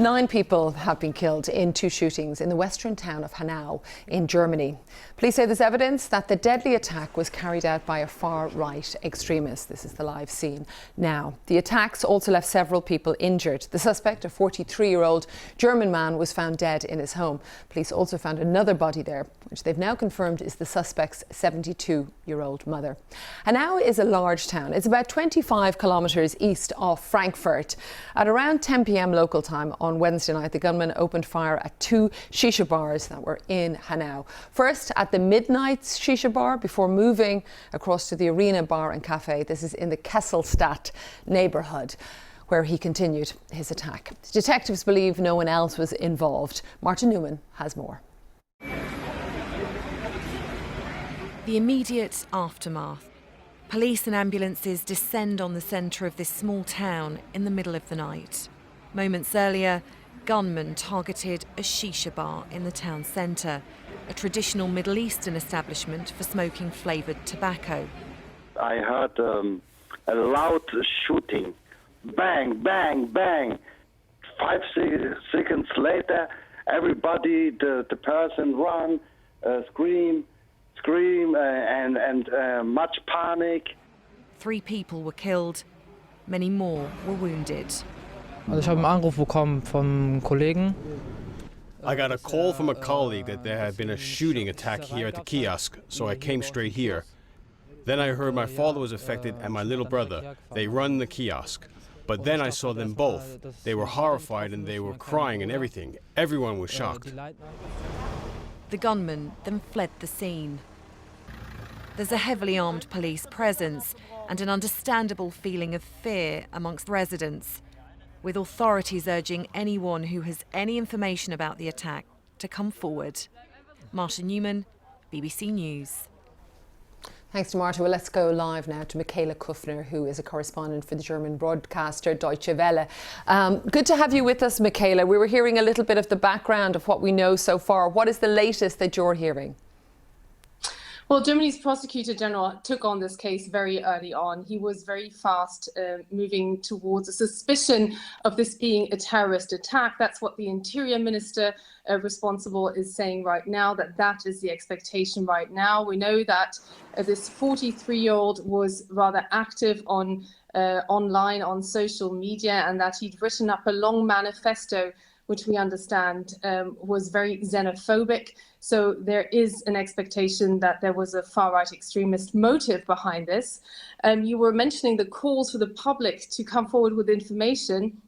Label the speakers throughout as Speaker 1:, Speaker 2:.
Speaker 1: 9 people have been killed in 2 shootings in the western town of Hanau in Germany. Police say there's evidence that the deadly attack was carried out by a far-right extremist. This is the live scene now. The attacks also left several people injured. The suspect, a 43-year-old German man, was found dead in his home. Police also found another body there, which they've now confirmed is the suspect's 72-year-old mother. Hanau is a large town. It's about 25 kilometres east of Frankfurt. At around 10 p.m. local time on Wednesday night, the gunman opened fire at 2 shisha bars that were in Hanau. First at the Midnight Shisha Bar before moving across to the Arena Bar and Cafe. This is in the Kesselstadt neighbourhood, where he continued his attack. Detectives believe no one else was involved. Martin Newman has more.
Speaker 2: The immediate aftermath. Police and ambulances descend on the centre of this small town in the middle of the night. Moments earlier, gunmen targeted a shisha bar in the town centre, a traditional Middle Eastern establishment for smoking flavoured tobacco.
Speaker 3: I heard a loud shooting. Bang, bang, bang. 5 seconds later, everybody, the person run, scream, and much panic.
Speaker 2: 3 people were killed, many more were wounded.
Speaker 4: Ich habe einen Anruf bekommen vom Kollegen.
Speaker 5: I got a call from a colleague that there had been a shooting attack here at the kiosk, so I came straight here. Then I heard my father was affected and my little brother. They run the kiosk. But then I saw them both. They were horrified and they were crying and everything. Everyone was shocked.
Speaker 2: The gunman then fled the scene. There's a heavily armed police presence and an understandable feeling of fear amongst residents, with authorities urging anyone who has any information about the attack to come forward. Martin Newman, BBC News.
Speaker 1: Thanks to Marta. Well, let's go live now to Michaela Kufner, who is a correspondent for the German broadcaster Deutsche Welle. Good to have you with us, Michaela. We were hearing a little bit of the background of what we know so far. What is the latest that you're hearing?
Speaker 6: Well, Germany's prosecutor general took on this case very early on. He was very fast moving towards a suspicion of this being a terrorist attack. That's what the interior minister responsible is saying right now, that is the expectation right now. We know that this 43-year-old was rather active on online, on social media, and that he'd written up a long manifesto which we understand was very xenophobic. So there is an expectation that there was a far-right extremist motive behind this. You were mentioning the calls for the public to come forward with information.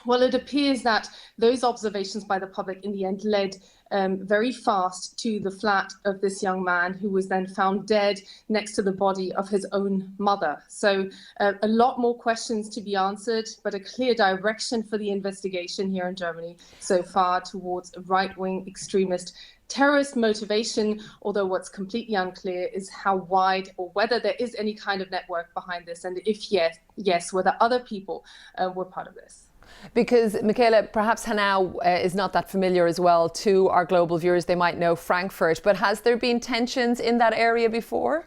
Speaker 6: Well, it appears that those observations by the public in the end led very fast to the flat of this young man, who was then found dead next to the body of his own mother. So a lot more questions to be answered, but a clear direction for the investigation here in Germany so far towards a right-wing extremist terrorist motivation, although what's completely unclear is how wide or whether there is any kind of network behind this, and if yes, whether other people were part of this.
Speaker 1: Because, Michaela, perhaps Hanau is not that familiar as well to our global viewers. They might know Frankfurt, but has there been tensions in that area before?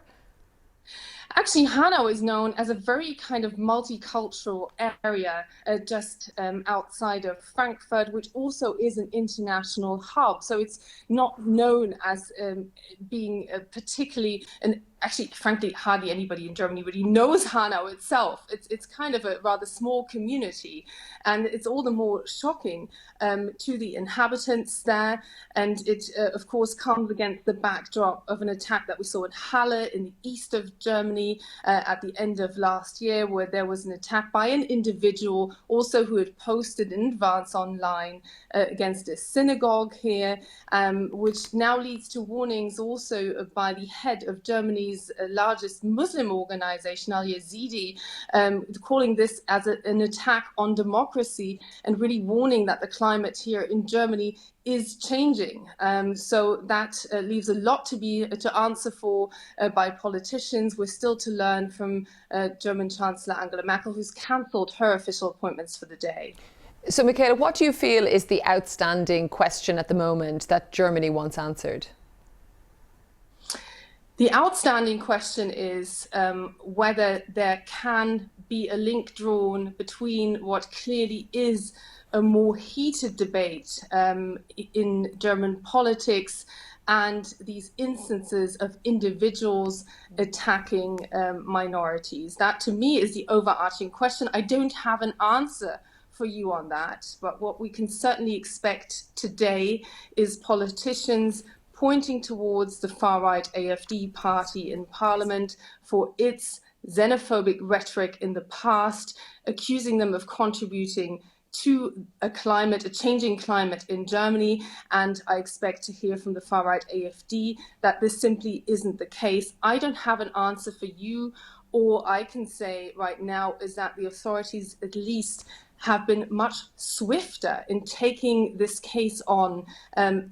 Speaker 6: Actually, Hanau is known as a very kind of multicultural area just outside of Frankfurt, which also is an international hub. So it's not known as being particularly actually, frankly, hardly anybody in Germany really knows Hanau itself. It's kind of a rather small community, and it's all the more shocking to the inhabitants there. And it, of course, comes against the backdrop of an attack that we saw in Halle in the east of Germany at the end of last year, where there was an attack by an individual also who had posted in advance online against a synagogue here, which now leads to warnings also by the head of Germany's largest Muslim organization, Al Yazidi, calling this as an attack on democracy and really warning that the climate here in Germany is changing. So that leaves a lot to answer for by politicians. We're still to learn from German Chancellor Angela Merkel, who's cancelled her official appointments for the day.
Speaker 1: So, Michaela, what do you feel is the outstanding question at the moment that Germany wants answered?
Speaker 6: The outstanding question is whether there can be a link drawn between what clearly is a more heated debate in German politics and these instances of individuals attacking minorities. That, to me, is the overarching question. I don't have an answer for you on that, but what we can certainly expect today is politicians pointing towards the far-right AfD party in parliament for its xenophobic rhetoric in the past, accusing them of contributing to a changing climate in Germany. And I expect to hear from the far-right AfD that this simply isn't the case. I don't have an answer for you. All I can say right now is that the authorities at least have been much swifter in taking this case on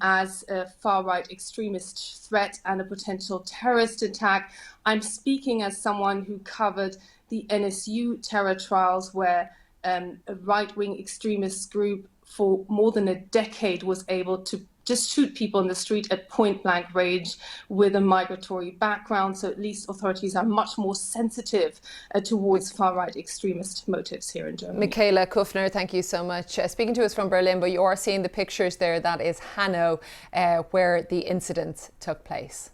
Speaker 6: as a far-right extremist threat and a potential terrorist attack. I'm speaking as someone who covered the NSU terror trials, where a right-wing extremist group for more than a decade was able to just shoot people in the street at point-blank range with a migratory background. So at least authorities are much more sensitive towards far-right extremist motives here in Germany.
Speaker 1: Michaela Kufner, thank you so much. Speaking to us from Berlin, but you are seeing the pictures there. That is Hanau, where the incident took place.